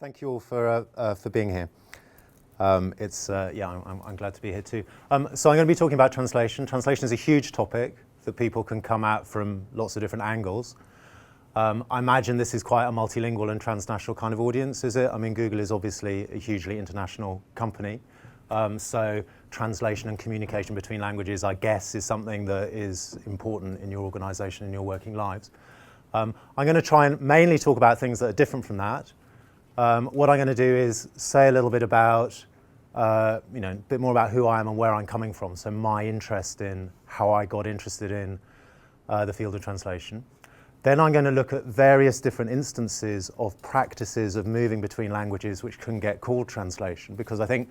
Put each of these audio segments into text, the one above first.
Thank you all for being here. I'm glad to be here too. So I'm going to be talking about translation. Translation is a huge topic that people can come at from lots of different angles. I imagine this is quite a multilingual and transnational kind of audience, is it? I mean, Google is obviously a hugely international company. So translation and communication between languages, I guess, is something that is important in your organization and your working lives. I'm going to try and mainly talk about things that are different from that. What I'm going to do is say a little bit about, a bit more about who I am and where I'm coming from. So my interest in how I got interested in the field of translation. Then I'm going to look at various different instances of practices of moving between languages which can get called translation, because I think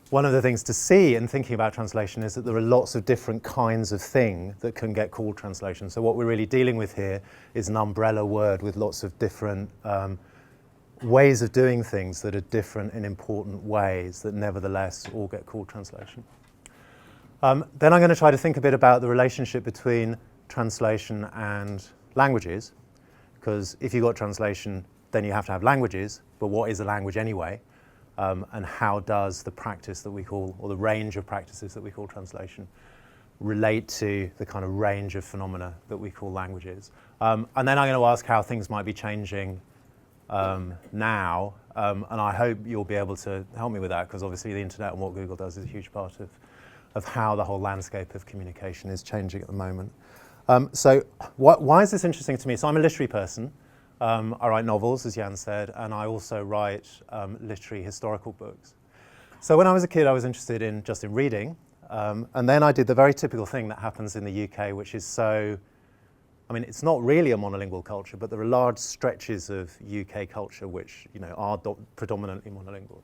one of the things to see in thinking about translation is that there are lots of different kinds of thing that can get called translation. So what we're really dealing with here is an umbrella word with lots of different ways of doing things that are different in important ways that nevertheless all get called translation. Then I'm going to try to think a bit about the relationship between translation and languages, because if you've got translation, then you have to have languages, but what is a language anyway? And how does the practice that we call, or the range of practices that we call translation, relate to the kind of range of phenomena that we call languages? And then I'm going to ask how things might be changing now, and I hope you'll be able to help me with that, because obviously the internet and what Google does is a huge part of how the whole landscape of communication is changing at the moment. So why is this interesting to me? So I'm a literary person. I write novels, as Jan said, and I also write literary historical books. So when I was a kid, I was interested in just in reading, and then I did the very typical thing that happens in the UK, which is it's not really a monolingual culture, but there are large stretches of UK culture which are predominantly monolingual.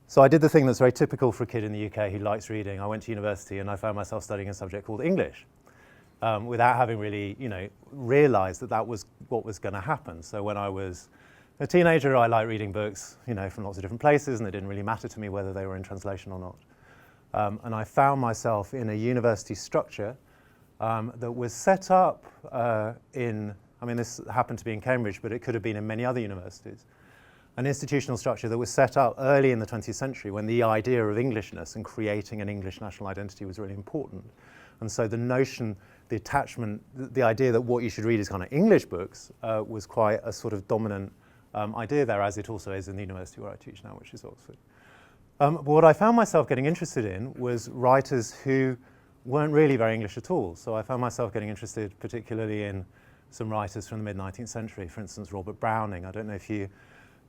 So I did the thing that's very typical for a kid in the UK who likes reading. I went to university and I found myself studying a subject called English, without having really, realized that that was what was going to happen. So when I was a teenager, I liked reading books, from lots of different places, and it didn't really matter to me whether they were in translation or not. And I found myself in a university structure that was set up this happened to be in Cambridge, but it could have been in many other universities. An institutional structure that was set up early in the 20th century when the idea of Englishness and creating an English national identity was really important. And so the notion, the attachment, the idea that what you should read is kind of English books was quite a sort of dominant idea there, as it also is in the university where I teach now, which is Oxford. But what I found myself getting interested in was writers who weren't really very English at all. So I found myself getting interested particularly in some writers from the mid-19th century, for instance, Robert Browning. I don't know if you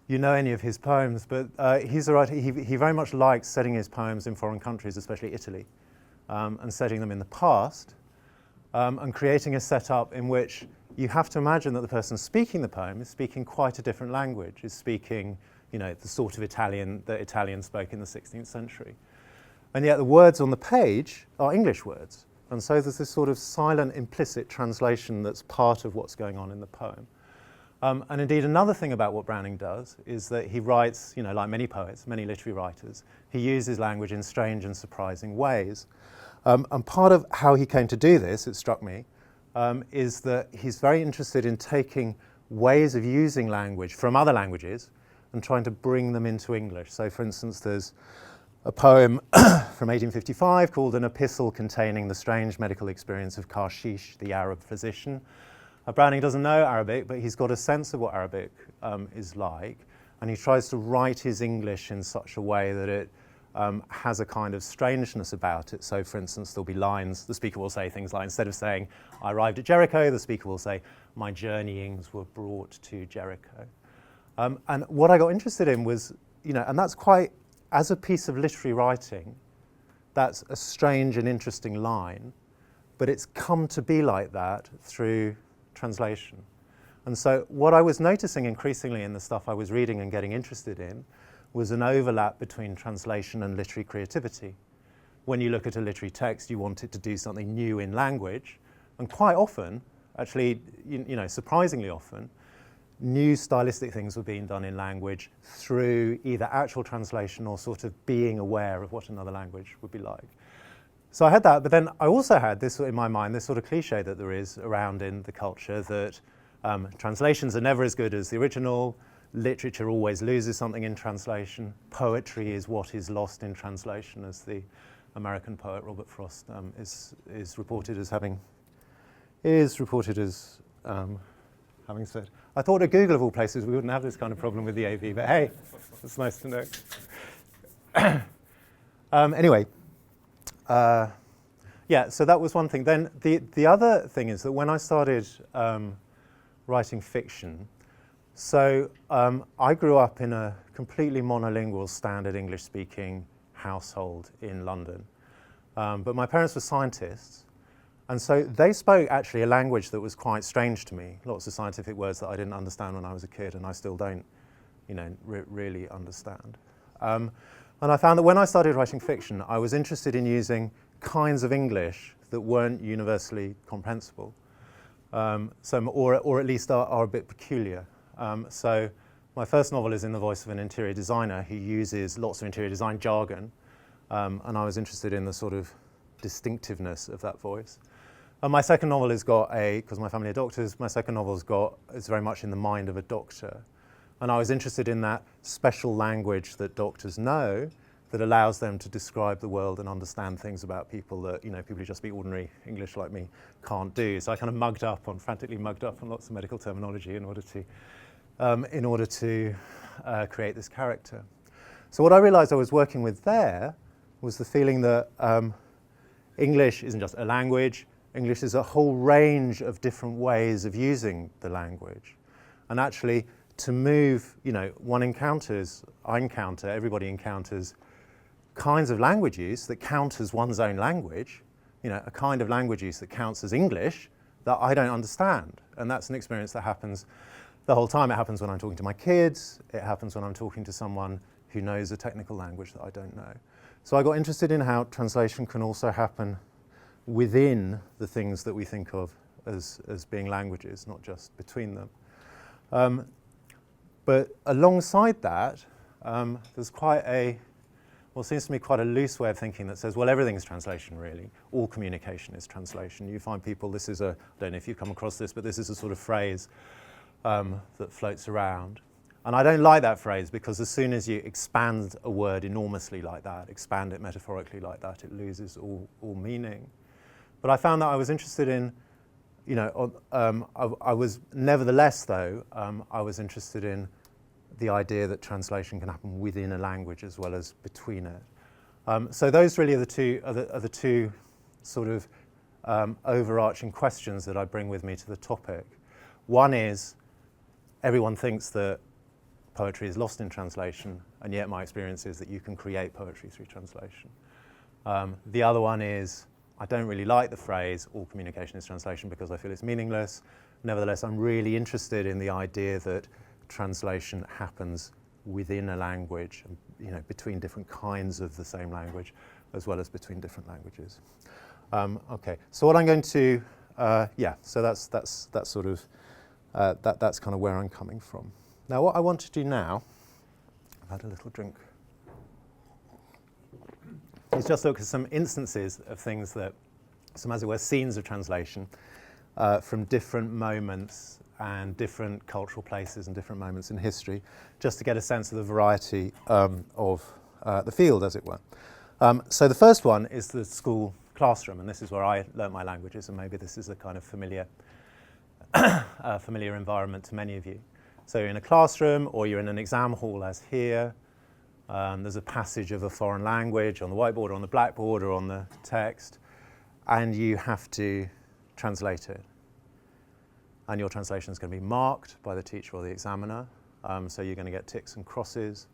know any of his poems, but he's a writer. He very much likes setting his poems in foreign countries, especially Italy, and setting them in the past, and creating a setup in which you have to imagine that the person speaking the poem is speaking quite a different language, is speaking, the sort of Italian that Italians spoke in the 16th century. And yet the words on the page are English words. And so there's this sort of silent, implicit translation that's part of what's going on in the poem. And indeed, another thing about what Browning does is that he writes, like many poets, many literary writers, he uses language in strange and surprising ways. And part of how he came to do this, it struck me, is that he's very interested in taking ways of using language from other languages and trying to bring them into English. So, for instance, there's a poem from 1855 called An Epistle Containing the Strange Medical Experience of Karshish, the Arab Physician. Browning doesn't know Arabic, but he's got a sense of what Arabic is like, and he tries to write his English in such a way that it has a kind of strangeness about it. So, for instance, there'll be lines, the speaker will say things like, instead of saying, I arrived at Jericho, the speaker will say, my journeyings were brought to Jericho. And what I got interested in was, and that's quite, as a piece of literary writing, that's a strange and interesting line, but it's come to be like that through translation. And so what I was noticing increasingly in the stuff I was reading and getting interested in was an overlap between translation and literary creativity. When you look at a literary text, you want it to do something new in language, and quite often, actually, surprisingly often, new stylistic things were being done in language through either actual translation or sort of being aware of what another language would be like. So I had that, but then I also had this in my mind, this sort of cliche that there is around in the culture that translations are never as good as the original, literature always loses something in translation. Poetry is what is lost in translation, as the American poet Robert Frost is reported as having having said. I thought at Google, of all places, we wouldn't have this kind of problem with the AV, but hey, it's nice to know. Anyway, yeah, so that was one thing. Then the other thing is that when I started writing fiction, so I grew up in a completely monolingual, standard English-speaking household in London. But my parents were scientists, and so they spoke actually a language that was quite strange to me. Lots of scientific words that I didn't understand when I was a kid, and I still don't, really understand. And I found that when I started writing fiction, I was interested in using kinds of English that weren't universally comprehensible, or at least are a bit peculiar. So my first novel is in the voice of an interior designer who uses lots of interior design jargon, and I was interested in the sort of distinctiveness of that voice. And my second novel has got because my family are doctors, my second novel is very much in the mind of a doctor. And I was interested in that special language that doctors know that allows them to describe the world and understand things about people that, people who just speak ordinary English like me can't do. So I kind of frantically mugged up on lots of medical terminology in order to create this character. So what I realized I was working with there was the feeling that English isn't just a language. English is a whole range of different ways of using the language. And actually, to move, everybody encounters kinds of language use that count as one's own language, a kind of language use that counts as English that I don't understand. And that's an experience that happens the whole time. It happens when I'm talking to my kids. It happens when I'm talking to someone who knows a technical language that I don't know. So I got interested in how translation can also happen within the things that we think of as being languages, not just between them. But alongside that, there's what seems to me quite a loose way of thinking that says, well, everything's translation, really. All communication is translation. You find people, I don't know if you've come across this, but this is a sort of phrase that floats around. And I don't like that phrase because as soon as you expand a word enormously like that, expand it metaphorically like that, it loses all meaning. But I found that I was interested in, I was nevertheless, though, I was interested in the idea that translation can happen within a language as well as between it. So those really are the two sort of overarching questions that I bring with me to the topic. One is, everyone thinks that poetry is lost in translation, and yet my experience is that you can create poetry through translation. The other one is, I don't really like the phrase, all communication is translation, because I feel it's meaningless. Nevertheless, I'm really interested in the idea that translation happens within a language, between different kinds of the same language, as well as between different languages. Okay, so what I'm going to, so that's sort of, that's kind of where I'm coming from. Now, what I want to do now, I've had a little drink, is just look at some instances of things some, as it were, scenes of translation from different moments and different cultural places and different moments in history, just to get a sense of the variety of the field, as it were. So the first one is the school classroom, and this is where I learnt my languages, and maybe this is a kind of familiar environment to many of you. So you're in a classroom, or you're in an exam hall, as here. There's a passage of a foreign language on the whiteboard, or on the blackboard, or on the text, and you have to translate it. And your translation is going to be marked by the teacher or the examiner. So you're going to get ticks and crosses,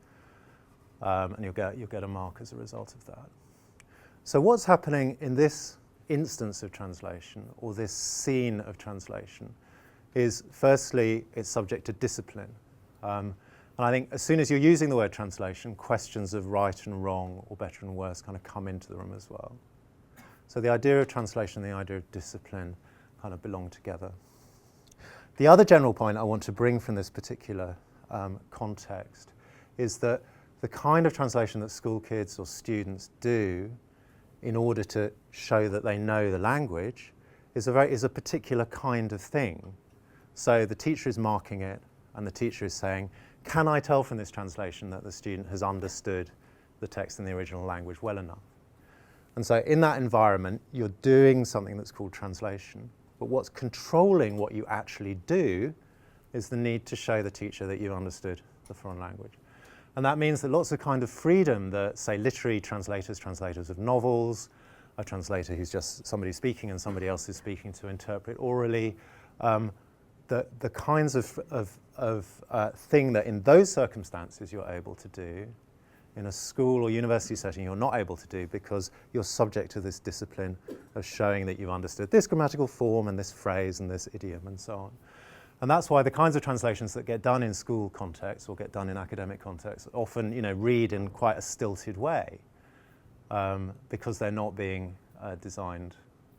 and you'll get a mark as a result of that. So what's happening in this instance of translation, or this scene of translation, is firstly, it's subject to discipline. And I think as soon as you're using the word translation, questions of right and wrong, or better and worse, kind of come into the room as well. So the idea of translation and the idea of discipline kind of belong together. The other general point I want to bring from this particular context is that the kind of translation that school kids or students do in order to show that they know the language is a particular kind of thing. So the teacher is marking it, and the teacher is saying, can I tell from this translation that the student has understood the text in the original language well enough? And so in that environment, you're doing something that's called translation. But what's controlling what you actually do is the need to show the teacher that you've understood the foreign language. And that means that lots of kind of freedom that, say, literary translators of novels, a translator who's just somebody speaking and somebody else is speaking to interpret orally, the kinds of thing that in those circumstances you're able to do, in a school or university setting you're not able to do because you're subject to this discipline of showing that you've understood this grammatical form and this phrase and this idiom and so on. And that's why the kinds of translations that get done in school context or get done in academic context often, read in quite a stilted way because they're not being designed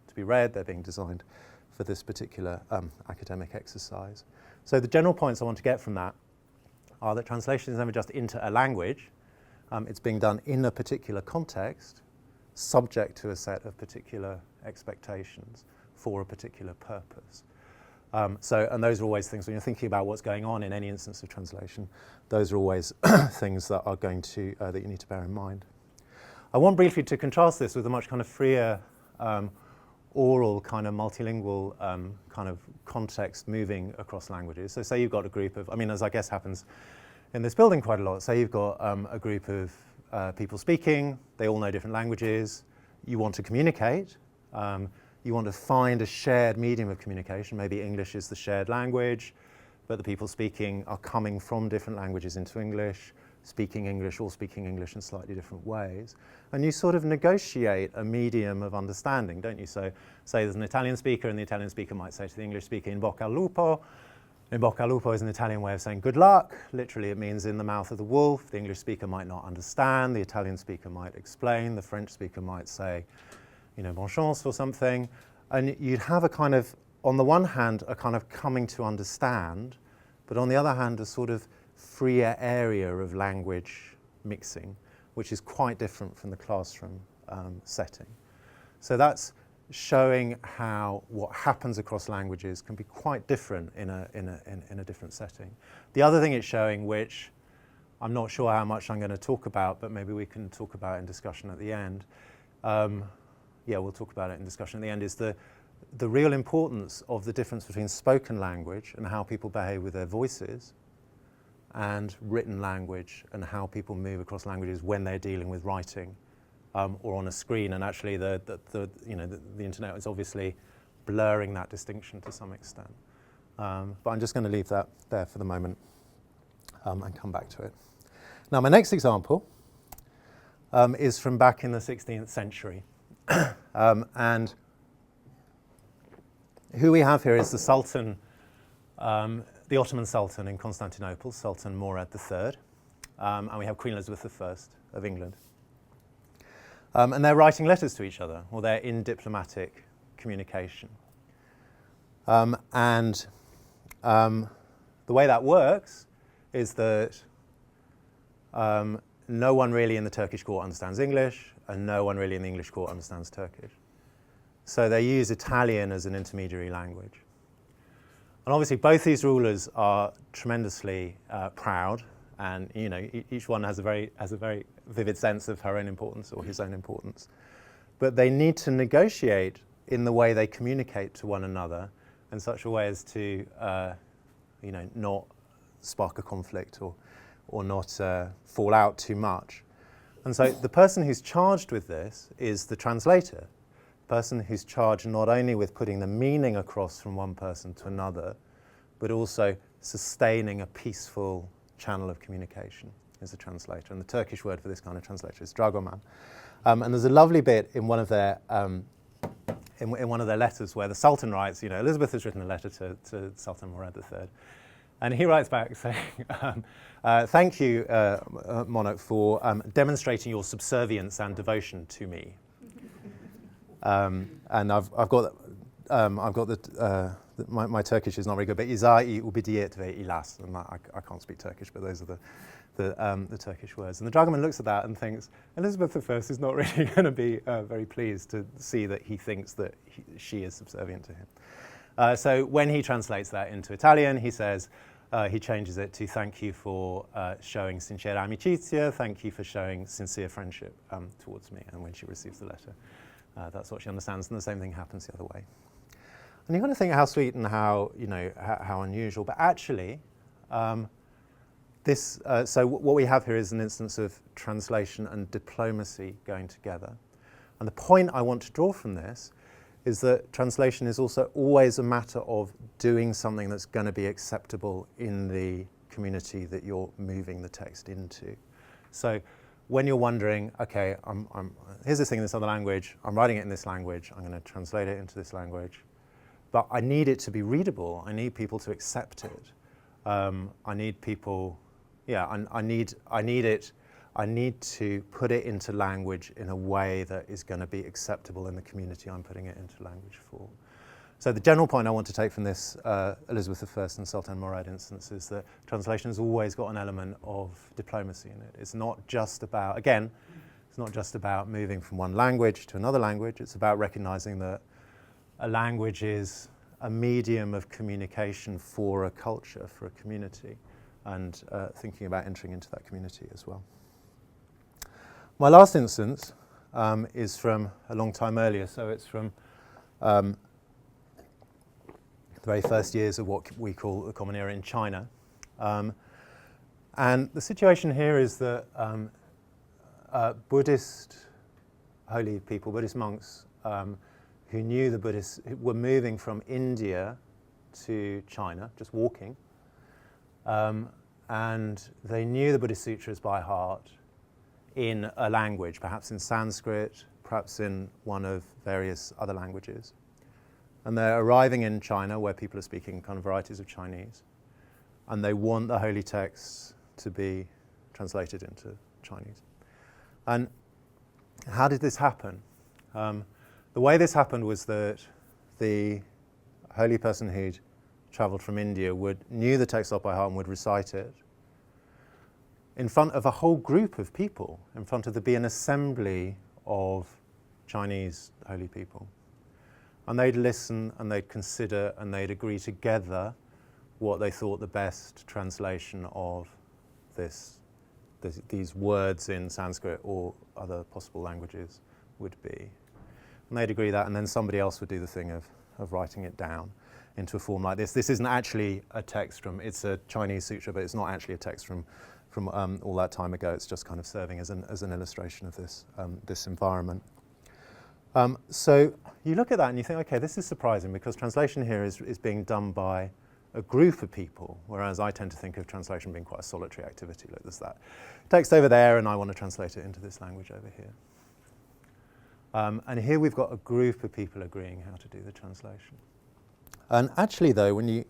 to be read, they're being designed for this particular academic exercise. So the general points I want to get from that are that translation is never just into a language. It's being done in a particular context, subject to a set of particular expectations for a particular purpose. And those are always things, when you're thinking about what's going on in any instance of translation, those are always things that are going to, that you need to bear in mind. I want briefly to contrast this with a much kind of freer, oral kind of multilingual kind of context moving across languages. So say you've got a group of, as I guess happens in this building quite a lot, say you've got a group of people speaking, they all know different languages, you want to communicate, you want to find a shared medium of communication, maybe English is the shared language, but the people speaking are coming from different languages into English, speaking English, all speaking English in slightly different ways. And you sort of negotiate a medium of understanding, don't you? So say there's an Italian speaker and the Italian speaker might say to the English speaker, in bocca al lupo. In bocca al lupo is an Italian way of saying good luck. Literally it means in the mouth of the wolf. The English speaker might not understand. The Italian speaker might explain. The French speaker might say, bonne chance or something. And you'd have a kind of, on the one hand, a kind of coming to understand, but on the other hand, a sort of freer area of language mixing, which is quite different from the classroom setting. So that's showing how what happens across languages can be quite different in a different setting. The other thing it's showing, which I'm not sure how much I'm going to talk about, but maybe we can talk about in discussion at the end. We'll talk about it in discussion at the end, is the real importance of the difference between spoken language and how people behave with their voices and written language and how people move across languages when they're dealing with writing or on a screen. And actually the internet is obviously blurring that distinction to some extent. But I'm just going to leave that there for the moment and come back to it. Now my next example is from back in the 16th century. And who we have here is the Sultan, the Ottoman Sultan in Constantinople, Sultan Murad III, and we have Queen Elizabeth I of England. And they're writing letters to each other, or they're in diplomatic communication. And the way that works is that no one really in the Turkish court understands English, and no one really in the English court understands Turkish. So they use Italian as an intermediary language. And obviously both these rulers are tremendously proud, and each one has a very vivid sense of her own importance or his own importance. But they need to negotiate in the way they communicate to one another in such a way as to not spark a conflict or not fall out too much. And so the person who's charged with this is the translator, the person who's charged not only with putting the meaning across from one person to another, but also sustaining a peaceful channel of communication is a translator. And the Turkish word for this kind of translator is dragoman. And there's a lovely bit in one of their in one of their letters where the Sultan writes, Elizabeth has written a letter to Sultan Murad III. And he writes back saying, thank you, monarch, for demonstrating your subservience and devotion to me. And I've got my Turkish is not very good, but izai ubidiyet ve ilas, and I can't speak Turkish, but those are the Turkish words. And the dragoman looks at that and thinks, Elizabeth I is not really going to be very pleased to see that he thinks that she is subservient to him. So when he translates that into Italian, he says, he changes it to thank you for showing sincere amicizia, thank you for showing sincere friendship towards me. And when she receives the letter, that's what she understands. And the same thing happens the other way. And you kind of think how sweet and how, how unusual. But actually, so what we have here is an instance of translation and diplomacy going together. And the point I want to draw from this is that translation is also always a matter of doing something that's going to be acceptable in the community that you're moving the text into. So when you're wondering, okay, here's this thing in this other language, I'm writing it in this language, I'm going to translate it into this language, but I need it to be readable, I need people to accept it. I need people, I need to put it into language in a way that is going to be acceptable in the community I'm putting it into language for. So the general point I want to take from this Elizabeth I and Sultan Murad instance is that translation has always got an element of diplomacy in it. It's not just about, again, it's not just about moving from one language to another language. It's about recognizing that a language is a medium of communication for a culture, for a community, and thinking about entering into that community as well. My last instance is from a long time earlier, so it's from the very first years of what we call the Common Era in China. And the situation here is that Buddhist holy people, Buddhist monks, who knew the Buddhists, were moving from India to China, just walking, and they knew the Buddhist sutras by heart in a language, perhaps in Sanskrit, perhaps in one of various other languages. And they're arriving in China where people are speaking kind of varieties of Chinese, and they want the holy texts to be translated into Chinese. And how did this happen? The way this happened was that the holy person who'd travelled from India knew the text off by heart and would recite it in front of a whole group of people, in front of an assembly of Chinese holy people. And they'd listen and they'd consider and they'd agree together what they thought the best translation of these words in Sanskrit or other possible languages would be. And they'd agree that, and then somebody else would do the thing of writing it down into a form like this. This isn't actually a text it's a Chinese sutra, but it's not actually a text from all that time ago. It's just kind of serving as an illustration of this environment. So you look at that and you think, okay, this is surprising because translation here is being done by a group of people, whereas I tend to think of translation being quite a solitary activity. Look, there's that text over there and I want to translate it into this language over here. And here we've got a group of people agreeing how to do the translation. And actually though, when you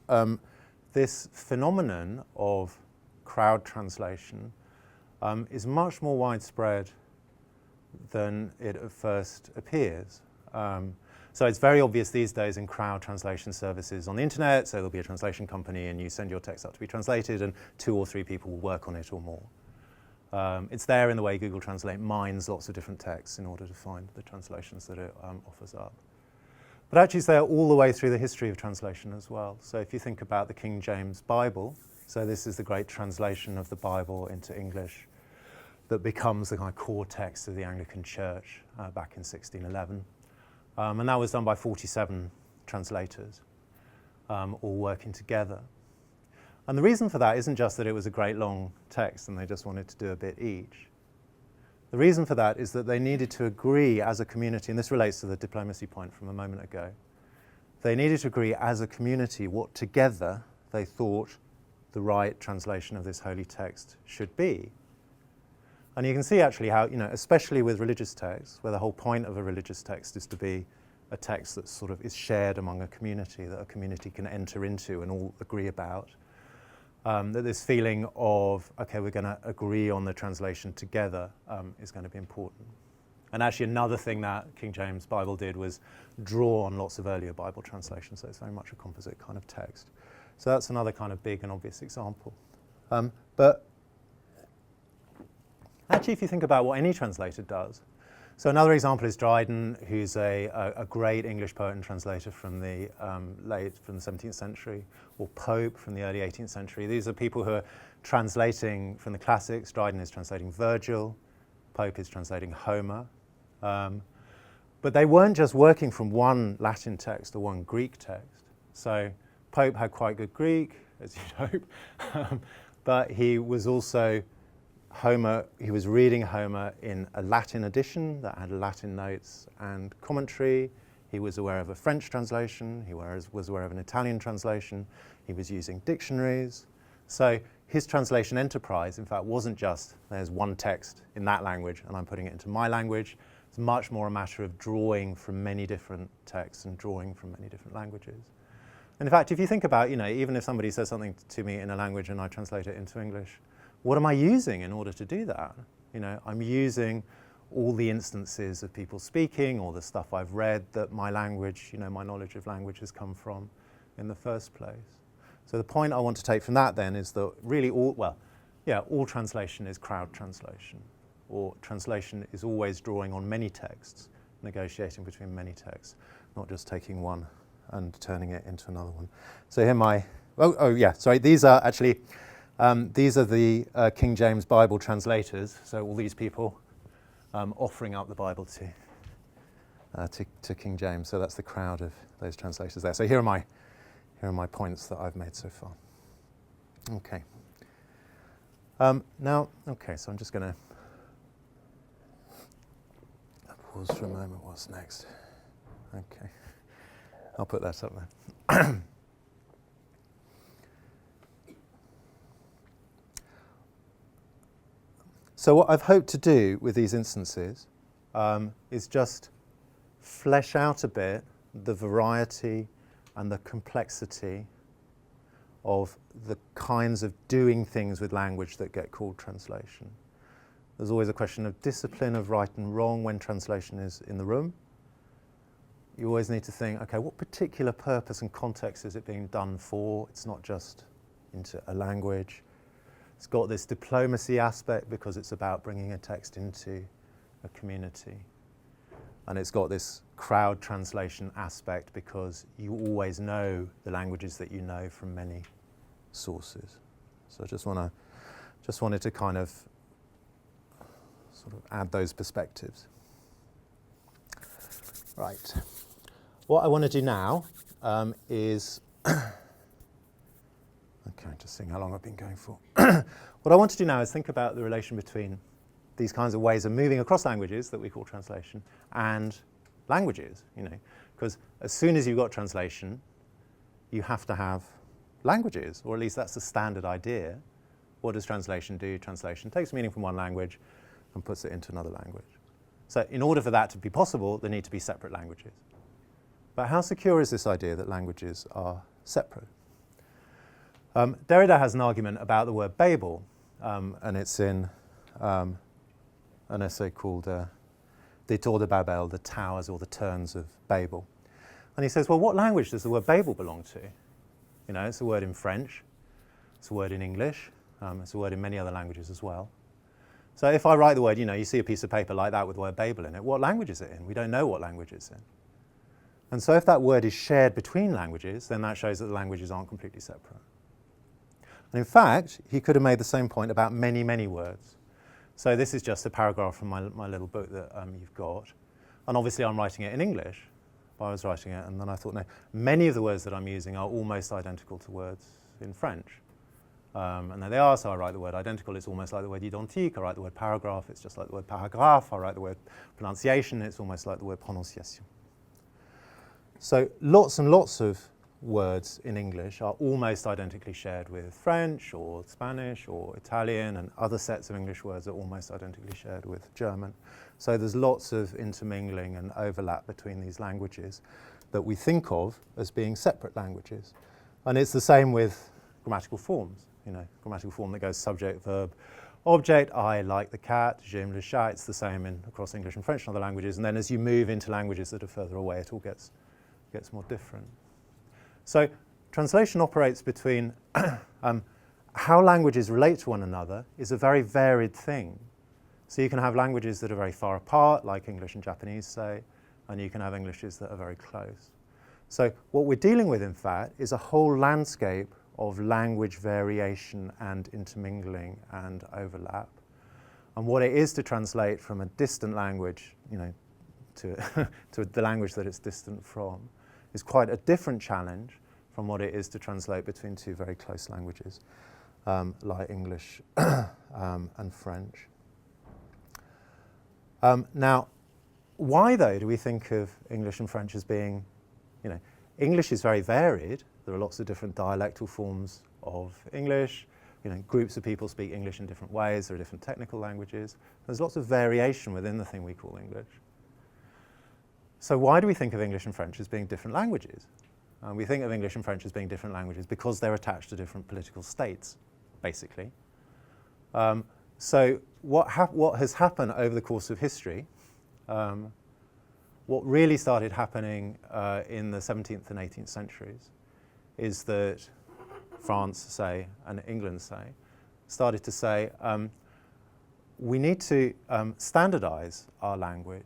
this phenomenon of crowd translation is much more widespread than it at first appears. So it's very obvious these days in crowd translation services on the internet, so there'll be a translation company and you send your text up to be translated and 2 or 3 people will work on it or more. It's there in the way Google Translate mines lots of different texts in order to find the translations that it offers up. But actually it's there all the way through the history of translation as well. So if you think about the King James Bible, so this is the great translation of the Bible into English that becomes the kind of core text of the Anglican Church back in 1611. And that was done by 47 translators, all working together. And the reason for that isn't just that it was a great long text and they just wanted to do a bit each. The reason for that is that they needed to agree as a community, and this relates to the diplomacy point from a moment ago. They needed to agree as a community what together they thought the right translation of this holy text should be. And you can see actually how, especially with religious texts, where the whole point of a religious text is to be a text that sort of is shared among a community, that a community can enter into and all agree about, that this feeling of, okay, we're going to agree on the translation together is going to be important. And actually another thing that King James Bible did was draw on lots of earlier Bible translations, so it's very much a composite kind of text. So that's another kind of big and obvious example. But actually, if you think about what any translator does, So another example is Dryden, who's a great English poet and translator from the 17th century, or Pope from the early 18th century. These are people who are translating from the classics. Dryden is translating Virgil, Pope is translating Homer. But they weren't just working from one Latin text or one Greek text. So Pope had quite good Greek, as you'd hope, but he was also he was reading Homer in a Latin edition that had Latin notes and commentary. He was aware of a French translation. He was aware of an Italian translation. He was using dictionaries. So his translation enterprise, in fact, wasn't just there's one text in that language and I'm putting it into my language. It's much more a matter of drawing from many different texts and drawing from many different languages. And in fact, if you think about, even if somebody says something to me in a language and I translate it into English, what am I using in order to do that? I'm using all the instances of people speaking, all the stuff I've read that my language, my knowledge of language has come from in the first place. So the point I want to take from that then is that really all translation is crowd translation, or translation is always drawing on many texts, negotiating between many texts, not just taking one and turning it into another one. So here these are actually these are the King James Bible translators, so all these people offering up the Bible to King James. So that's the crowd of those translators there. So here are my points that I've made so far. Okay. So I'm just going to pause for a moment. What's next? Okay. I'll put that up there. So what I've hoped to do with these instances is just flesh out a bit the variety and the complexity of the kinds of doing things with language that get called translation. There's always a question of discipline, of right and wrong when translation is in the room. You always need to think, okay, what particular purpose and context is it being done for? It's not just into a language. It's got this diplomacy aspect because it's about bringing a text into a community. And it's got this crowd translation aspect because you always know the languages that you know from many sources. So I just wanted to kind of sort of add those perspectives. Right. What I want to do now is okay, just seeing how long I've been going for. What I want to do now is think about the relation between these kinds of ways of moving across languages that we call translation and languages, because as soon as you've got translation, you have to have languages, or at least that's the standard idea. What does translation do? Translation takes meaning from one language and puts it into another language. So in order for that to be possible, there need to be separate languages. But how secure is this idea that languages are separate? Derrida has an argument about the word Babel, and it's in an essay called Des Tours de Babel, the towers or the turns of Babel. And he says, well, what language does the word Babel belong to? It's a word in French, it's a word in English, it's a word in many other languages as well. So if I write the word, you see a piece of paper like that with the word Babel in it, what language is it in? We don't know what language it's in. And so if that word is shared between languages, then that shows that the languages aren't completely separate. And in fact, he could have made the same point about many, many words. So this is just a paragraph from my little book that you've got. And obviously I'm writing it in English. But I was writing it, and then I thought, no, many of the words that I'm using are almost identical to words in French. And there they are, so I write the word identical. It's almost like the word identique. I write the word paragraph. It's just like the word paragraphe. I write the word pronunciation. It's almost like the word prononciation. So lots and lots of words in English are almost identically shared with French or Spanish or Italian, and other sets of English words are almost identically shared with German. So there's lots of intermingling and overlap between these languages that we think of as being separate languages. And it's the same with grammatical forms. Grammatical form that goes subject, verb, object. I like the cat, j'aime le chat. It's the same across English and French and other languages. And then as you move into languages that are further away, it all gets more different. So translation operates between how languages relate to one another is a very varied thing. So you can have languages that are very far apart, like English and Japanese, say, and you can have Englishes that are very close. So what we're dealing with, in fact, is a whole landscape of language variation and intermingling and overlap. And what it is to translate from a distant language, to, to the language that it's distant from, is quite a different challenge from what it is to translate between two very close languages, like English and French. Now, why, though, do we think of English and French as being, English is very varied. There are lots of different dialectal forms of English. Groups of people speak English in different ways. There are different technical languages. There's lots of variation within the thing we call English. So why do we think of English and French as being different languages? We think of English and French as being different languages because they're attached to different political states, basically. So what has happened over the course of history, what really started happening in the 17th and 18th centuries is that France, say, and England, say, started to say, we need to standardize our language.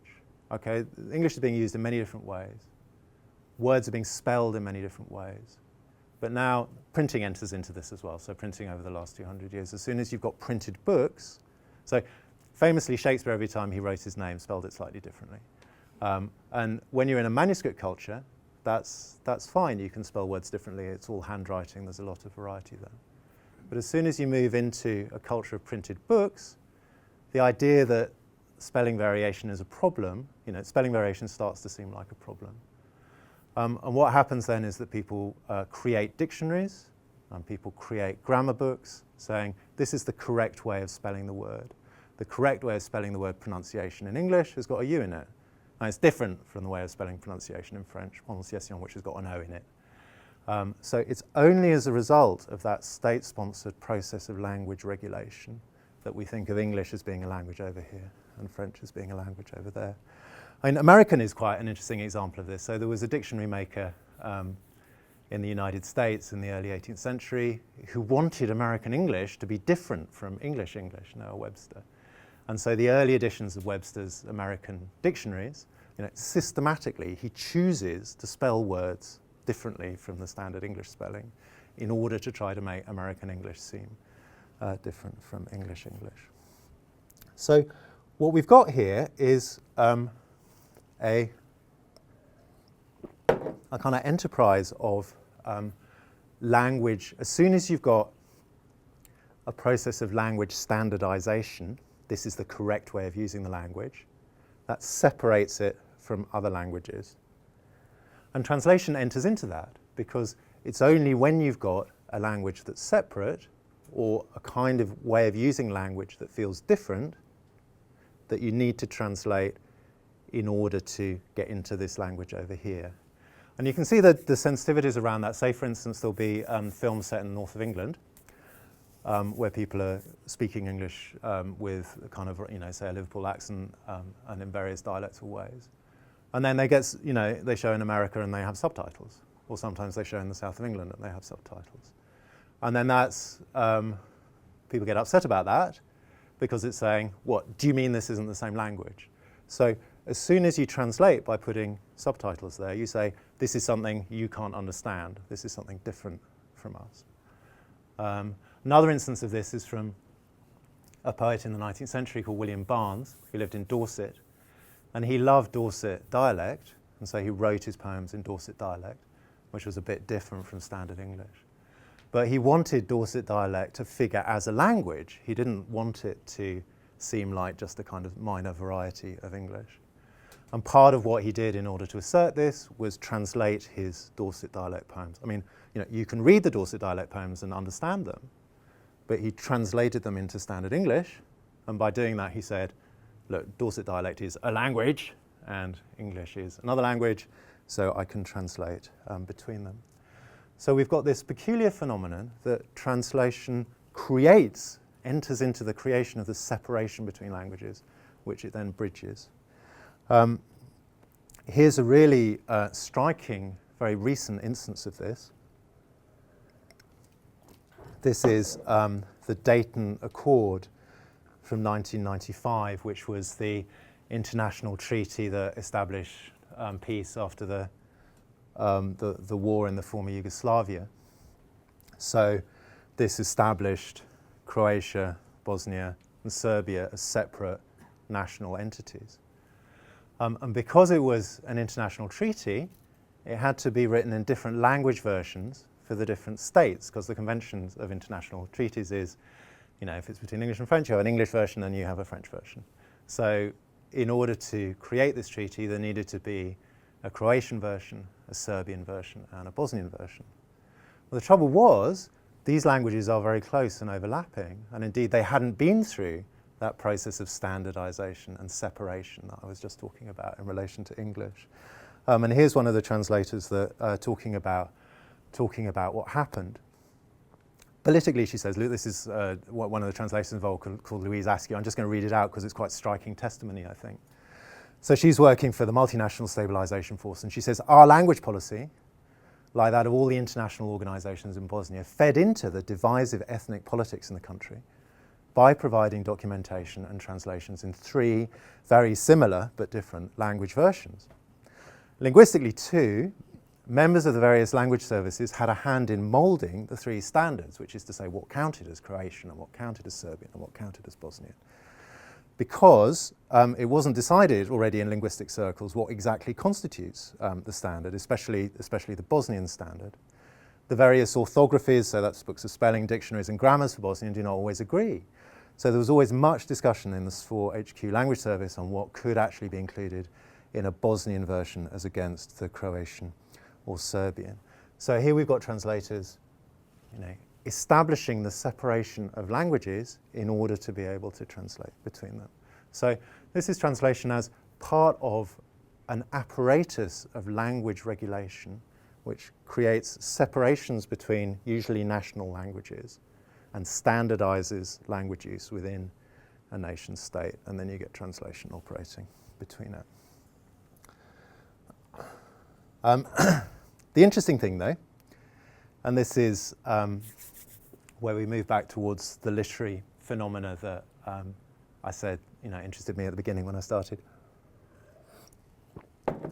Okay, English is being used in many different ways. Words are being spelled in many different ways. But now printing enters into this as well. So printing over the last 200 years, as soon as you've got printed books, so famously Shakespeare, every time he wrote his name, spelled it slightly differently. And when you're in a manuscript culture, that's fine. You can spell words differently. It's all handwriting. There's a lot of variety there. But as soon as you move into a culture of printed books, the idea that spelling variation is a problem, spelling variation starts to seem like a problem. And what happens then is that people create dictionaries and people create grammar books saying this is the correct way of spelling the word. The correct way of spelling the word pronunciation in English has got a U in it. And it's different from the way of spelling pronunciation in French, prononciation, which has got an O in it. So it's only as a result of that state-sponsored process of language regulation that we think of English as being a language over here and French as being a language over there. I mean, American is quite an interesting example of this. So there was a dictionary maker in the United States in the early 18th century who wanted American English to be different from English, Noah Webster. And so the early editions of Webster's American dictionaries, systematically he chooses to spell words differently from the standard English spelling in order to try to make American English seem different from English. So what we've got here is a kind of enterprise of language. As soon as you've got a process of language standardization, this is the correct way of using the language, that separates it from other languages. And translation enters into that because it's only when you've got a language that's separate or a kind of way of using language that feels different that you need to translate in order to get into this language over here. And you can see that the sensitivities around that. Say, for instance, there'll be films set in the north of England where people are speaking English with a kind of, say, a Liverpool accent and in various dialectal ways. And then they get, they show in America and they have subtitles. Or sometimes they show in the south of England and they have subtitles. And then that's, people get upset about that because it's saying, what, do you mean this isn't the same language? So as soon as you translate by putting subtitles there, you say, this is something you can't understand. This is something different from us. Another instance of this is from a poet in the 19th century called William Barnes, who lived in Dorset. And he loved Dorset dialect, and so he wrote his poems in Dorset dialect, which was a bit different from standard English. But he wanted Dorset dialect to figure as a language. He didn't want it to seem like just a kind of minor variety of English. And part of what he did in order to assert this was translate his Dorset dialect poems. I mean, you can read the Dorset dialect poems and understand them, but he translated them into standard English, and by doing that he said, look, Dorset dialect is a language, and English is another language, so I can translate between them. So we've got this peculiar phenomenon that translation enters into the creation of the separation between languages, which it then bridges. Here's a really striking, very recent instance of this. This is the Dayton Accord from 1995, which was the international treaty that established peace after the war in the former Yugoslavia. So this established Croatia, Bosnia, and Serbia as separate national entities. And because it was an international treaty, it had to be written in different language versions for the different states, because the conventions of international treaties is, you know, if it's between English and French, you have an English version and you have a French version. So in order to create this treaty, there needed to be a Croatian version, a Serbian version, and a Bosnian version. Well, the trouble was, these languages are very close and overlapping, and indeed they hadn't been through that process of standardization and separation that I was just talking about in relation to English. And here's one of the translators that talking about what happened. Politically, she says, this is one of the translators involved called Louise Askew. I'm just going to read it out because it's quite striking testimony, I think. So she's working for the Multinational Stabilization Force, and she says, our language policy, like that of all the international organizations in Bosnia, fed into the divisive ethnic politics in the country by providing documentation and translations in 3 very similar but different language versions. Linguistically, too, members of the various language services had a hand in moulding the 3 standards, which is to say what counted as Croatian and what counted as Serbian and what counted as Bosnian. Because it wasn't decided already in linguistic circles what exactly constitutes the standard, especially the Bosnian standard. The various orthographies, so that's books of spelling, dictionaries and grammars for Bosnian, do not always agree. So there was always much discussion in the SFOR HQ language service on what could actually be included in a Bosnian version as against the Croatian or Serbian. So here we've got translators, establishing the separation of languages in order to be able to translate between them. So this is translation as part of an apparatus of language regulation which creates separations between usually national languages and standardizes language use within a nation state, and then you get translation operating between it. The interesting thing, though, and this is where we move back towards the literary phenomena that I said, interested me at the beginning when I started,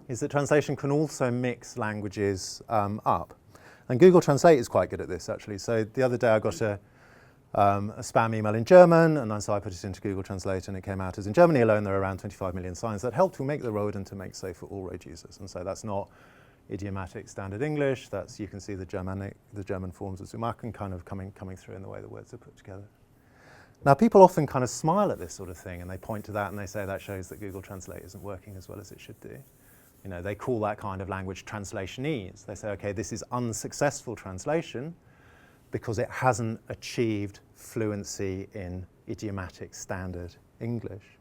is that translation can also mix languages up. And Google Translate is quite good at this, actually. So the other day I got a spam email in German, and so I put it into Google Translate, and it came out as in Germany alone there are around 25 million signs that help to make the road and to make safe for all road users. And so that's not idiomatic standard English. That's, you can see the German forms of Zumachen kind of coming through in the way the words are put together. Now, people often kind of smile at this sort of thing, and they point to that and they say that shows that Google Translate isn't working as well as it should do. They call that kind of language translationese. They say, okay, this is unsuccessful translation because it hasn't achieved fluency in idiomatic standard English.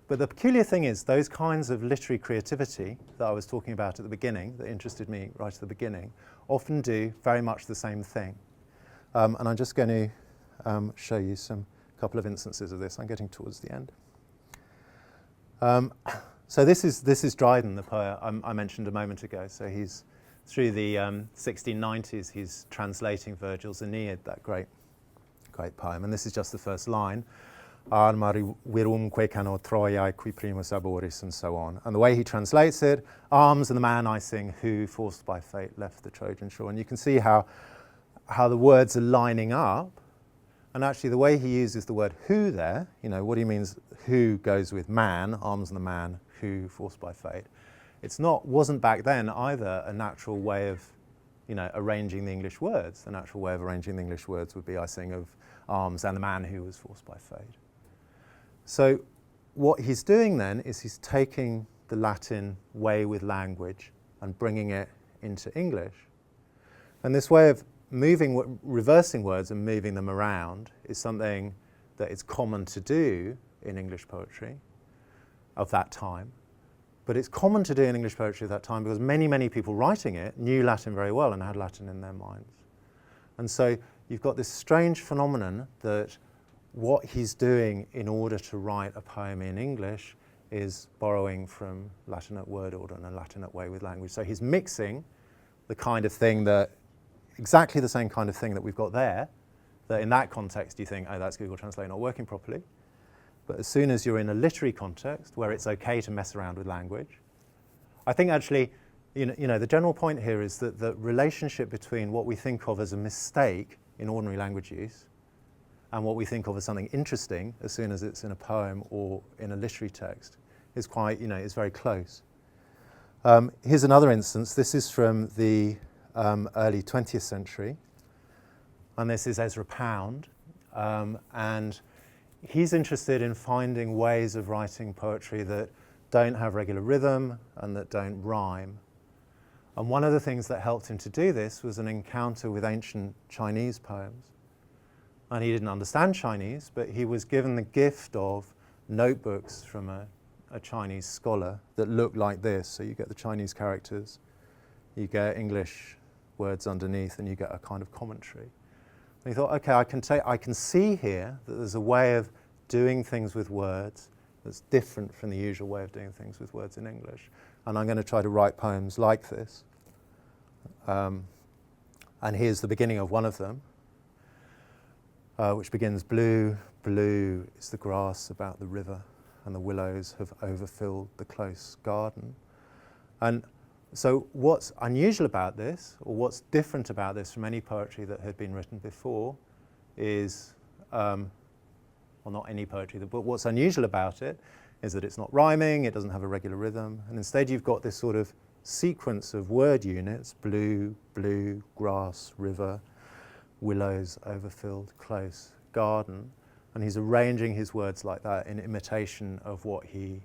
But the peculiar thing is those kinds of literary creativity that I was talking about at the beginning, that interested me right at the beginning, often do very much the same thing. And I'm just going to show you a couple of instances of this. I'm getting towards the end. So this is Dryden, the poet I mentioned a moment ago. So he's through the 1690s, he's translating Virgil's Aeneid, that great poem. And this is just the first line. Armari virumque cano Troiae qui primus aboris, and so on. And the way he translates it, arms and the man I sing who, forced by fate, left the Trojan shore. And you can see how the words are lining up. And actually the way he uses the word who there, what he means, who goes with man, arms and the man who, forced by fate. Wasn't back then either a natural way of, arranging the English words. The natural way of arranging the English words would be I sing of arms and the man who was forced by fate. So what he's doing then is he's taking the Latin way with language and bringing it into English. And this way of reversing words and moving them around is something that is common to do in English poetry of that time. But it's common to do in English poetry of that time because many, many people writing it knew Latin very well and had Latin in their minds. And so you've got this strange phenomenon that what he's doing in order to write a poem in English is borrowing from Latinate word order and a Latinate way with language. So he's mixing the kind of thing exactly the same kind of thing that we've got there, that in that context you think, oh, that's Google Translate not working properly. But as soon as you're in a literary context where it's okay to mess around with language, I think actually, you know, the general point here is that the relationship between what we think of as a mistake in ordinary language use and what we think of as something interesting as soon as it's in a poem or in a literary text is quite, you know, is very close. Here's another instance. This is from the early 20th century, and this is Ezra Pound, and he's interested in finding ways of writing poetry that don't have regular rhythm and that don't rhyme. And one of the things that helped him to do this was an encounter with ancient Chinese poems. And he didn't understand Chinese, but he was given the gift of notebooks from a Chinese scholar that looked like this. So you get the Chinese characters, you get English words underneath, and you get a kind of commentary. And he thought, okay, I can see here that there's a way of doing things with words that's different from the usual way of doing things with words in English. And I'm going to try to write poems like this. And here's the beginning of one of them, which begins, blue, blue is the grass about the river, and the willows have overfilled the close garden. And so what's unusual about this, or what's different about this from any poetry that had been written before is, well, not any poetry, but what's unusual about it is that it's not rhyming, it doesn't have a regular rhythm, and instead you've got this sort of sequence of word units, blue, blue, grass, river, willows, overfilled, close, garden, and he's arranging his words like that in imitation of what he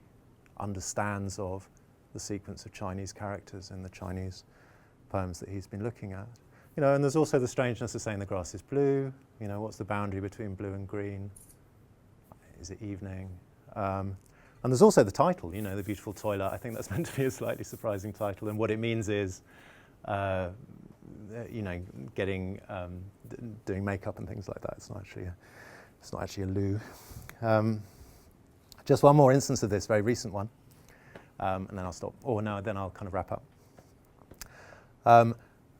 understands of the sequence of Chinese characters in the Chinese poems that he's been looking at. You know, and there's also the strangeness of saying the grass is blue, you know, what's the boundary between blue and green? Is it evening? And there's also the title, you know, The Beautiful Toilet. I think that's meant to be a slightly surprising title, and what it means is, you know, getting, doing makeup and things like that. It's not actually a loo. Just one more instance of this, very recent one, and then I'll stop. Or no, then I'll kind of wrap up.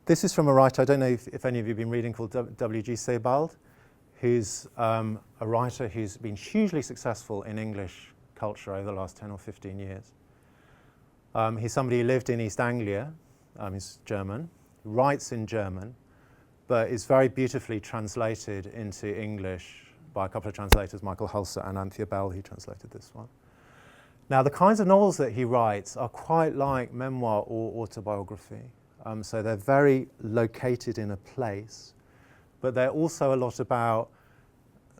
This is from a writer, I don't know if any of you have been reading, called W.G. Sebald, who's a writer who's been hugely successful in English culture over the last 10 or 15 years. He's somebody who lived in East Anglia. He's German, writes in German, but is very beautifully translated into English by a couple of translators, Michael Hulser and Anthea Bell, who translated this one. Now, the kinds of novels that he writes are quite like memoir or autobiography. So they're very located in a place, but they're also a lot about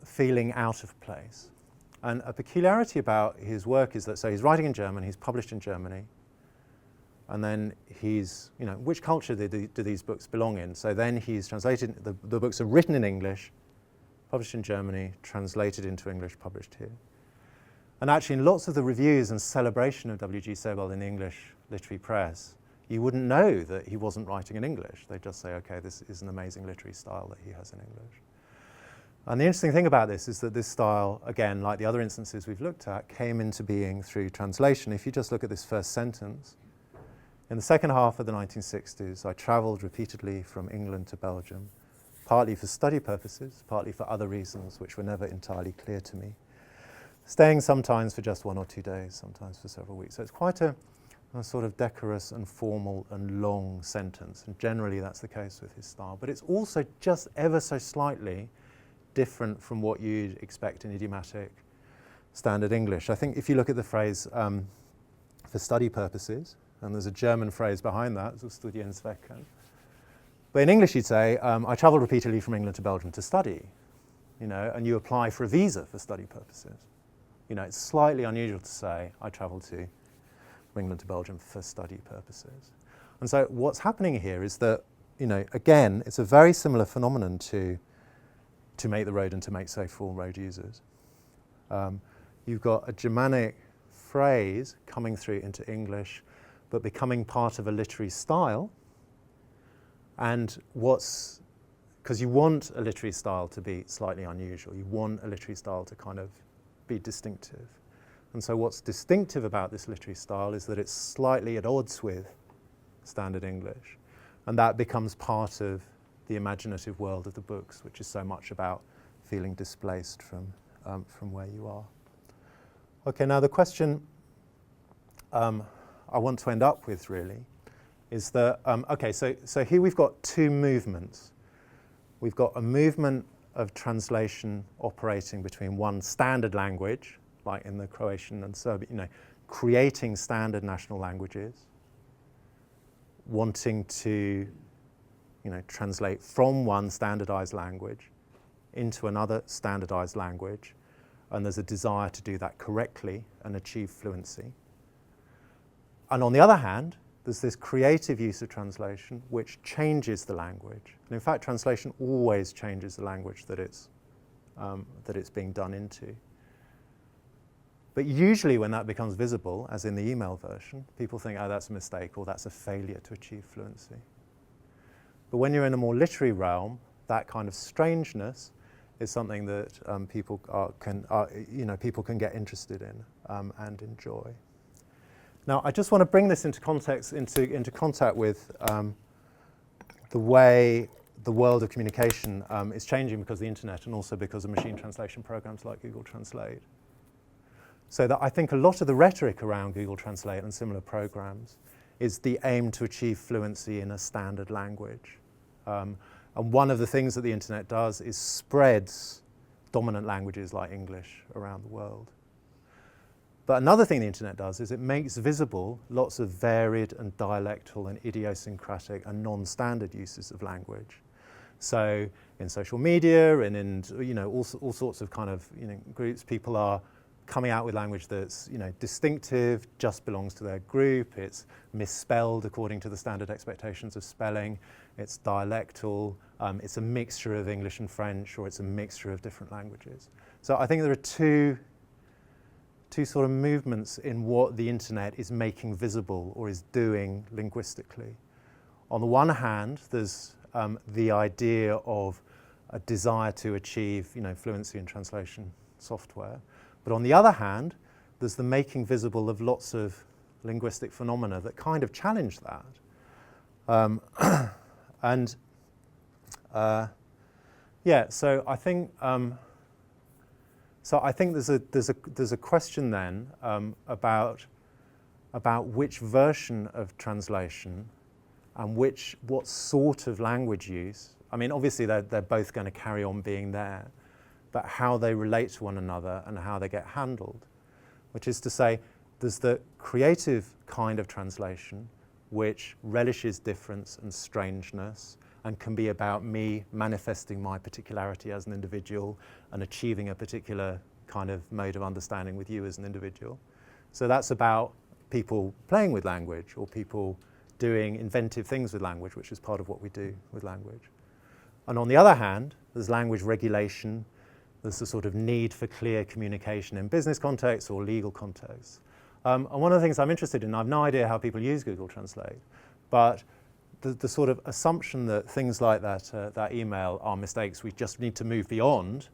feeling out of place. And a peculiarity about his work is that, so he's writing in German, he's published in Germany, and then he's, you know, which culture do these books belong in? So then he's translated, the books are written in English, published in Germany, translated into English, published here. And actually in lots of the reviews and celebration of W.G. Sebald in the English literary press, you wouldn't know that he wasn't writing in English. They just say, okay, this is an amazing literary style that he has in English. And the interesting thing about this is that this style, again, like the other instances we've looked at, came into being through translation. If you just look at this first sentence, in the second half of the 1960s, I travelled repeatedly from England to Belgium, partly for study purposes, partly for other reasons which were never entirely clear to me, staying sometimes for just 1 or 2 days, sometimes for several weeks. So it's quite a sort of decorous and formal and long sentence, and generally that's the case with his style. But it's also just ever so slightly different from what you'd expect in idiomatic standard English. I think if you look at the phrase for study purposes, and there's a German phrase behind that, so Studienzwecken. But in English you'd say, I travelled repeatedly from England to Belgium to study, you know, and you apply for a visa for study purposes. You know, it's slightly unusual to say, I travelled from England to Belgium for study purposes. And so what's happening here is that, you know, again, it's a very similar phenomenon to make the road and to make safe for all road users. You've got a Germanic phrase coming through into English, but becoming part of a literary style. And because you want a literary style to be slightly unusual, you want a literary style to kind of be distinctive. And so what's distinctive about this literary style is that it's slightly at odds with standard English. And that becomes part of the imaginative world of the books, which is so much about feeling displaced from where you are. Okay, now the question I want to end up with really is that, okay, so here we've got two movements. We've got a movement of translation operating between one standard language, like in the Croatian and Serbian, creating standard national languages, wanting to, translate from one standardized language into another standardized language, and there's a desire to do that correctly and achieve fluency. And on the other hand, there's this creative use of translation which changes the language. And in fact, translation always changes the language that it's being done into. But usually when that becomes visible, as in the email version, people think, oh, that's a mistake or that's a failure to achieve fluency. But when you're in a more literary realm, that kind of strangeness is something that people can get interested in and enjoy. Now, I just want to bring this into context, into contact with the way the world of communication is changing because of the internet and also because of machine translation programs like Google Translate. So that I think a lot of the rhetoric around Google Translate and similar programs is the aim to achieve fluency in a standard language. And one of the things that the internet does is spreads dominant languages like English around the world. But another thing the internet does is it makes visible lots of varied and dialectal and idiosyncratic and non-standard uses of language. So in social media and in all sorts of kind of groups, people are coming out with language that's distinctive, just belongs to their group. It's misspelled according to the standard expectations of spelling. It's dialectal. It's a mixture of English and French, or it's a mixture of different languages. So I think there are two sort of movements in what the internet is making visible or is doing linguistically. On the one hand, there's the idea of a desire to achieve fluency in translation software. But on the other hand, there's the making visible of lots of linguistic phenomena that kind of challenge that. So I think there's a question then about which version of translation and what sort of language use. I mean, obviously they're both going to carry on being there, but how they relate to one another and how they get handled. Which is to say, there's the creative kind of translation which relishes difference and strangeness and can be about me manifesting my particularity as an individual and achieving a particular kind of mode of understanding with you as an individual. So that's about people playing with language or people doing inventive things with language, which is part of what we do with language. And on the other hand, there's language regulation. There's a sort of need for clear communication in business contexts or legal contexts. And one of the things I'm interested in, I have no idea how people use Google Translate, but the sort of assumption that things like that email are mistakes we just need to move beyond,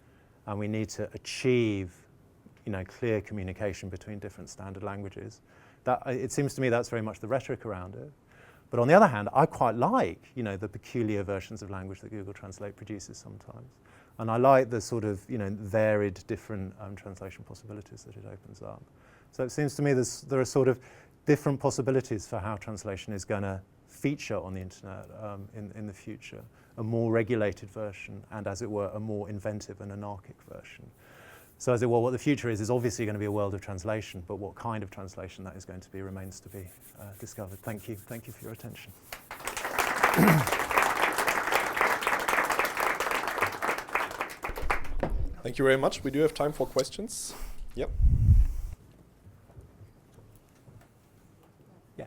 and we need to achieve clear communication between different standard languages. That it seems to me that's very much the rhetoric around it. But on the other hand, I quite like the peculiar versions of language that Google Translate produces sometimes. And I like the sort of varied different translation possibilities that it opens up. So it seems to me there are sort of different possibilities for how translation is going to feature on the internet in the future. A more regulated version and, as it were, a more inventive and anarchic version. So as it were, what the future is obviously going to be a world of translation, but what kind of translation that is going to be remains to be discovered. Thank you. Thank you for your attention. Thank you very much. We do have time for questions. Yep. Yeah.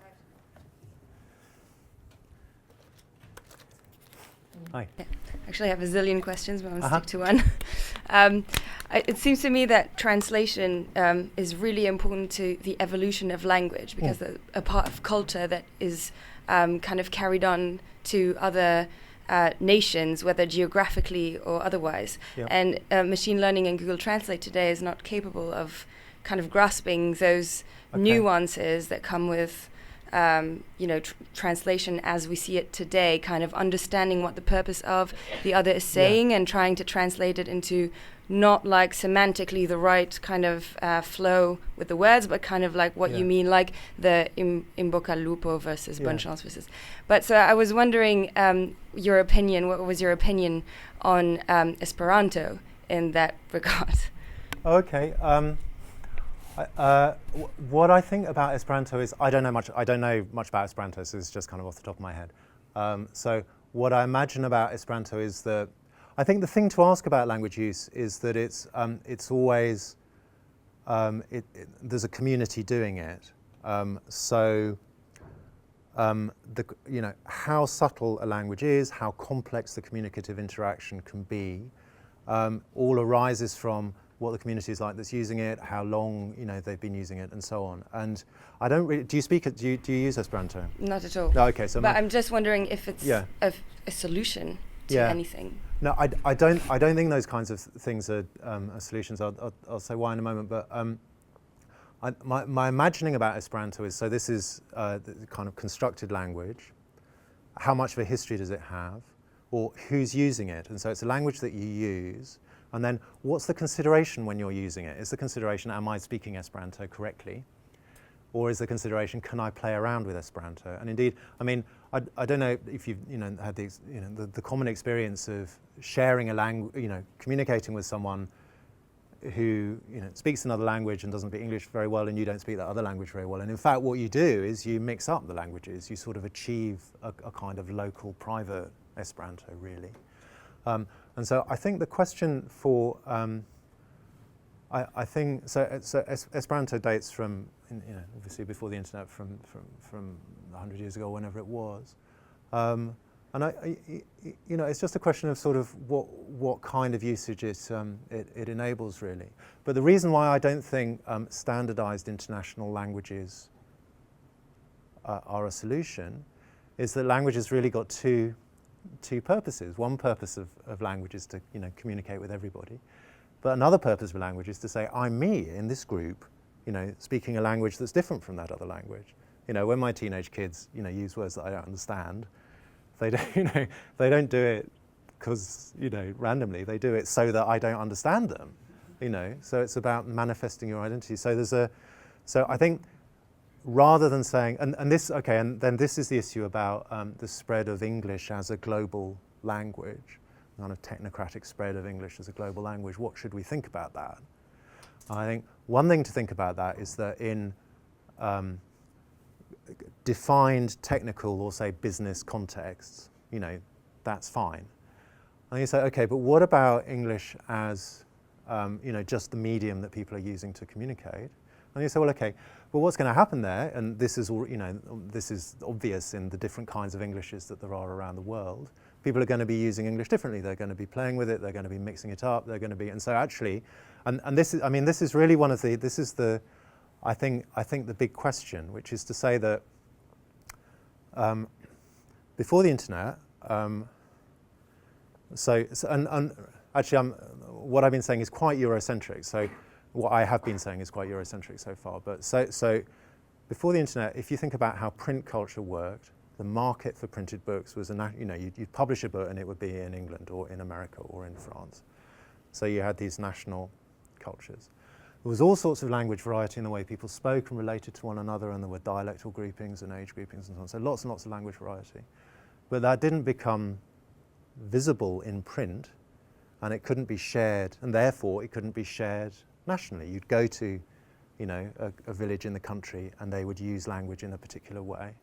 Hi. Yeah. Actually, I have a zillion questions, but I'll stick to one. It seems to me that translation is really important to the evolution of language because a part of culture that is kind of carried on to other nations, whether geographically or otherwise. Yep. And machine learning and Google Translate today is not capable of kind of grasping those nuances that come with translation as we see it today, kind of understanding what the purpose of the other is saying and trying to translate it into not like semantically the right kind of flow with the words, but kind of like what you mean, like the in bocca al lupo versus bonne chance versus. But so I was wondering your opinion. What was your opinion on Esperanto in that regard? Okay. What I think about Esperanto is I don't know much about Esperanto, so it's just kind of off the top of my head. So what I imagine about Esperanto is that I think the thing to ask about language use is that it's always there's a community doing it. How subtle a language is, how complex the communicative interaction can be, all arises from what the community is like that's using it, how long they've been using it, and so on. And I don't really. Do you speak it? Do you use Esperanto? Not at all. No. Okay. So. But I'm just wondering if it's a solution to anything. No, I don't think those kinds of things are solutions. I'll say why in a moment. But my imagining about Esperanto is so this is the kind of constructed language. How much of a history does it have, or who's using it? And so it's a language that you use. And then what's the consideration when you're using it? Is the consideration, am I speaking Esperanto correctly? Or is the consideration, can I play around with Esperanto? And indeed, I mean, I don't know if you've had the common experience of sharing a language, communicating with someone who speaks another language and doesn't speak English very well, and you don't speak that other language very well. And in fact, what you do is you mix up the languages. You sort of achieve a kind of local, private Esperanto, really. And so I think the question for I think so Esperanto dates from obviously before the internet, from 100 years ago, whenever it was, and it's just a question of sort of what kind of usage it enables, really. But the reason why I don't think standardized international languages are a solution is that language has really got two purposes. One purpose of language is to communicate with everybody, but another purpose of language is to say, I'm me in this group, speaking a language that's different from that other language. When my teenage kids use words that I don't understand, they don't do it because randomly. They do it so that I don't understand them. So it's about manifesting your identity. So I think, rather than saying, and then this is the issue about the spread of English as a global language, kind of technocratic spread of English as a global language. What should we think about that? I think one thing to think about that is that in defined technical or say business contexts, that's fine. And you say, okay, but what about English as just the medium that people are using to communicate? And you say, well, okay, well, what's going to happen there? And this is all, this is obvious in the different kinds of Englishes that there are around the world. People are going to be using English differently. They're going to be playing with it. They're going to be mixing it up. They're going to be, and so actually, and this is, this is really one of the, this is the, I think the big question, which is to say that before the internet, actually, what I've been saying is quite Eurocentric. So what I have been saying is quite Eurocentric so far. But so before the internet, if you think about how print culture worked, the market for printed books was you'd publish a book and it would be in England or in America or in France. So you had these national cultures. There was all sorts of language variety in the way people spoke and related to one another, and there were dialectal groupings and age groupings and so on. So lots and lots of language variety. But that didn't become visible in print, and it couldn't be shared, and therefore it couldn't be shared nationally. You'd go to, a village in the country, and they would use language in a particular way.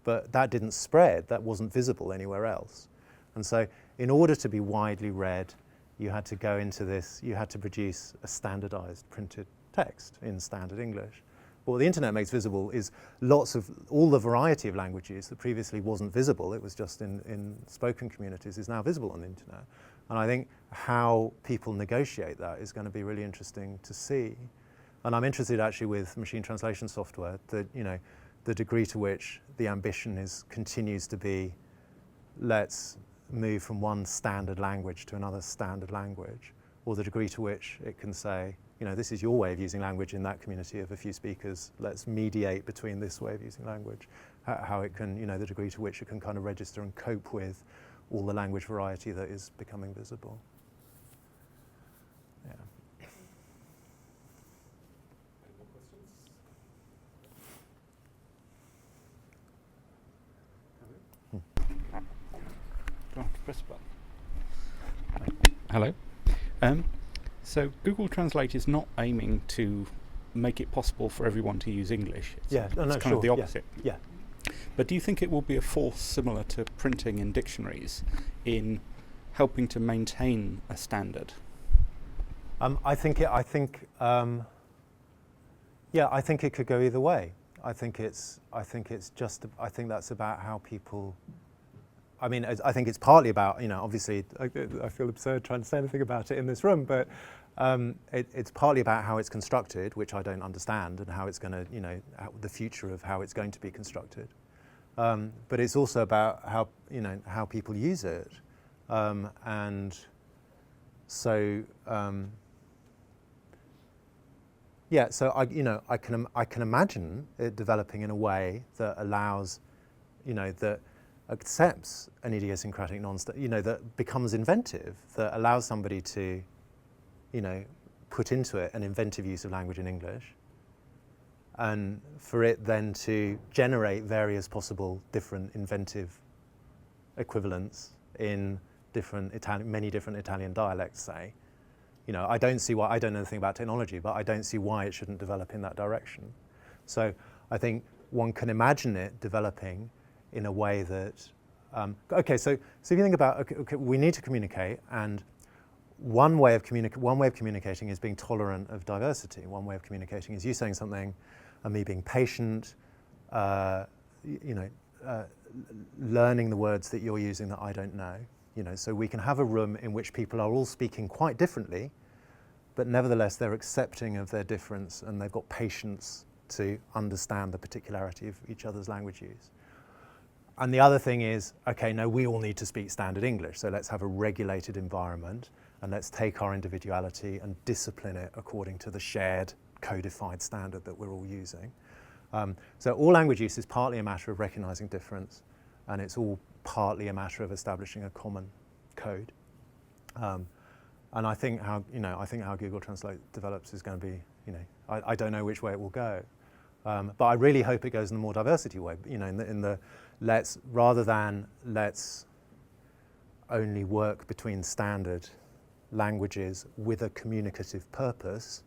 But that didn't spread, that wasn't visible anywhere else. And so in order to be widely read, you had to go into this, you had to produce a standardized printed text in standard English. But what the internet makes visible is all the variety of languages that previously wasn't visible, it was just in spoken communities, is now visible on the internet. And I think how people negotiate that is going to be really interesting to see. And I'm interested actually with machine translation software, that, the degree to which the ambition continues to be, let's move from one standard language to another standard language, or the degree to which it can say, you know, this is your way of using language in that community of a few speakers. Let's mediate between this way of using language. How it can, you know, the degree to which it can kind of register and cope with all the language variety that is becoming visible. Yeah. Any more questions? Do I have to press a button? Hello. So Google Translate is not aiming to make it possible for everyone to use English. Yeah, no, it's kind of the opposite. Yeah. But do you think it will be a force similar to printing in dictionaries in helping to maintain a standard? I think it could go either way. I think that's about how people. I mean, I think it's partly about, you know, obviously, I feel absurd trying to say anything about it in this room, but it's partly about how it's constructed, which I don't understand, and how it's going to, you know, the future of how it's going to be constructed. But it's also about how, you know, how people use it, and so. Yeah, so I can imagine it developing in a way that allows, you know, that accepts an idiosyncratic that becomes inventive, that allows somebody to, you know, put into it an inventive use of language in English, and for it then to generate various possible different inventive equivalents in many different Italian dialects, say. You know, I don't see why, I don't know anything about technology, but I don't see why it shouldn't develop in that direction. So I think one can imagine it developing in a way that, so if you think about, okay, we need to communicate, and one way of communicating is being tolerant of diversity. One way of communicating is you saying something and me being patient, learning the words that you're using that I don't know. You know, so we can have a room in which people are all speaking quite differently, but nevertheless they're accepting of their difference and they've got patience to understand the particularity of each other's language use. And the other thing is, okay, no, we all need to speak standard English, so let's have a regulated environment and let's take our individuality and discipline it according to the shared codified standard that we're all using. So all language use is partly a matter of recognizing difference, and it's all partly a matter of establishing a common code. And I think how Google Translate develops is going to be, you know, I don't know which way it will go, but I really hope it goes in the more diversity way. You know, rather than let's only work between standard languages with a communicative purpose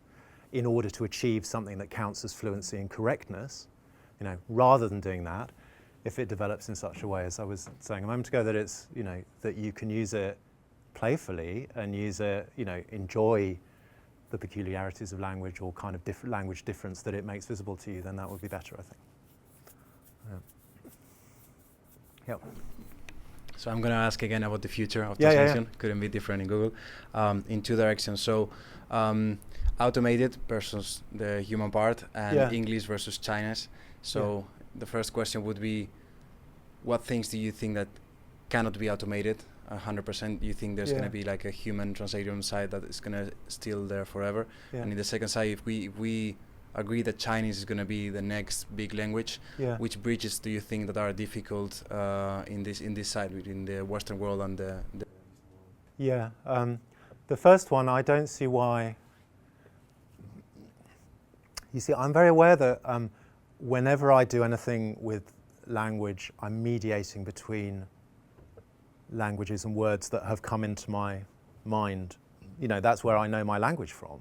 in order to achieve something that counts as fluency and correctness. You know, rather than doing that, if it develops in such a way, as I was saying a moment ago, that it's, you know, that you can use it playfully and use it, you know, enjoy the peculiarities of language or kind of different language difference that it makes visible to you, then that would be better, I think. Yep. So I'm going to ask again about the future of translation. Yeah. Couldn't be different in Google, in two directions. So automated versus the human part, and English versus Chinese. So the first question would be, what things do you think that cannot be automated 100%? You think there's going to be like a human translator on side that is going to still there forever? And in the second side, if we agree that Chinese is going to be the next big language, which bridges do you think that are difficult in this side between the Western world and the the first one, I don't see why. You see, I'm very aware that whenever I do anything with language, I'm mediating between languages and words that have come into my mind. You know, that's where I know my language from.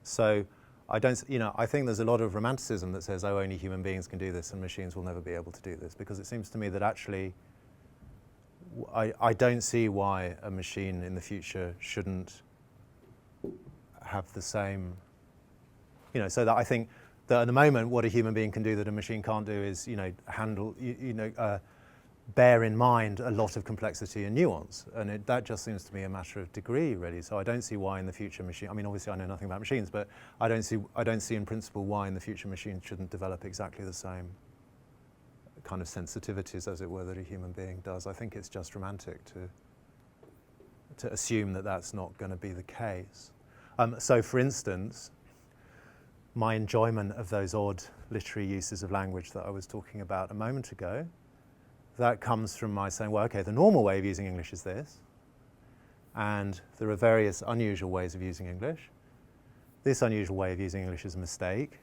So I don't, you know, I think there's a lot of romanticism that says, oh, only human beings can do this and machines will never be able to do this, because it seems to me that actually I don't see why a machine in the future shouldn't have the same, you know, so that I think that at the moment what a human being can do that a machine can't do is, you know, handle, bear in mind a lot of complexity and nuance, and that just seems to be a matter of degree, really. So I don't see why in the future I mean, obviously I know nothing about machines, but I don't see in principle why in the future machines shouldn't develop exactly the same kind of sensitivities, as it were, that a human being does. I think it's just romantic to assume that that's not going to be the case. So, for instance, my enjoyment of those odd literary uses of language that I was talking about a moment ago, that comes from my saying, well, okay, the normal way of using English is this, and there are various unusual ways of using English. This unusual way of using English is a mistake,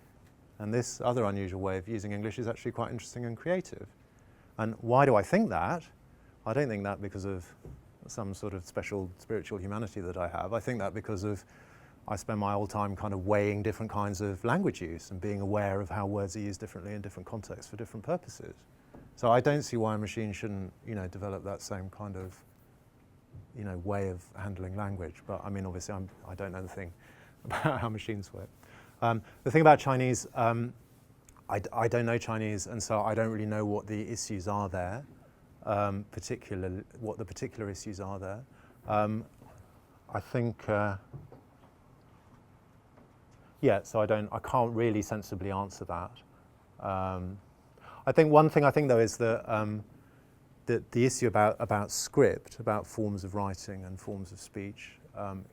and this other unusual way of using English is actually quite interesting and creative. And why do I think that? I don't think that because of some sort of special spiritual humanity that I have. I think that because of I spend my whole time kind of weighing different kinds of language use and being aware of how words are used differently in different contexts for different purposes. So I don't see why a machine shouldn't, develop that same kind of, way of handling language. But I mean, obviously, I don't know the thing about how machines work. The thing about Chinese, I don't know Chinese, and so I don't really know what the issues are there, what the particular issues are there. I think, so I can't really sensibly answer that. I think one thing though is that the issue about script, about forms of writing and forms of speech,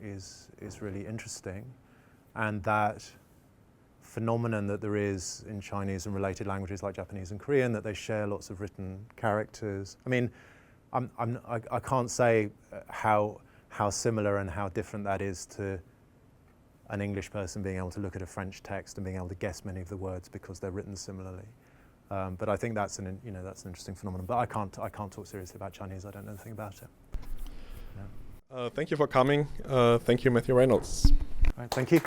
is really interesting, and that phenomenon that there is in Chinese and related languages like Japanese and Korean, that they share lots of written characters. I mean, I can't say how similar and how different that is to an English person being able to look at a French text and being able to guess many of the words because they're written similarly. But I think that's an interesting phenomenon. But I can't talk seriously about Chinese. I don't know anything about it. Yeah. Thank you for coming. Thank you, Matthew Reynolds. All right, thank you.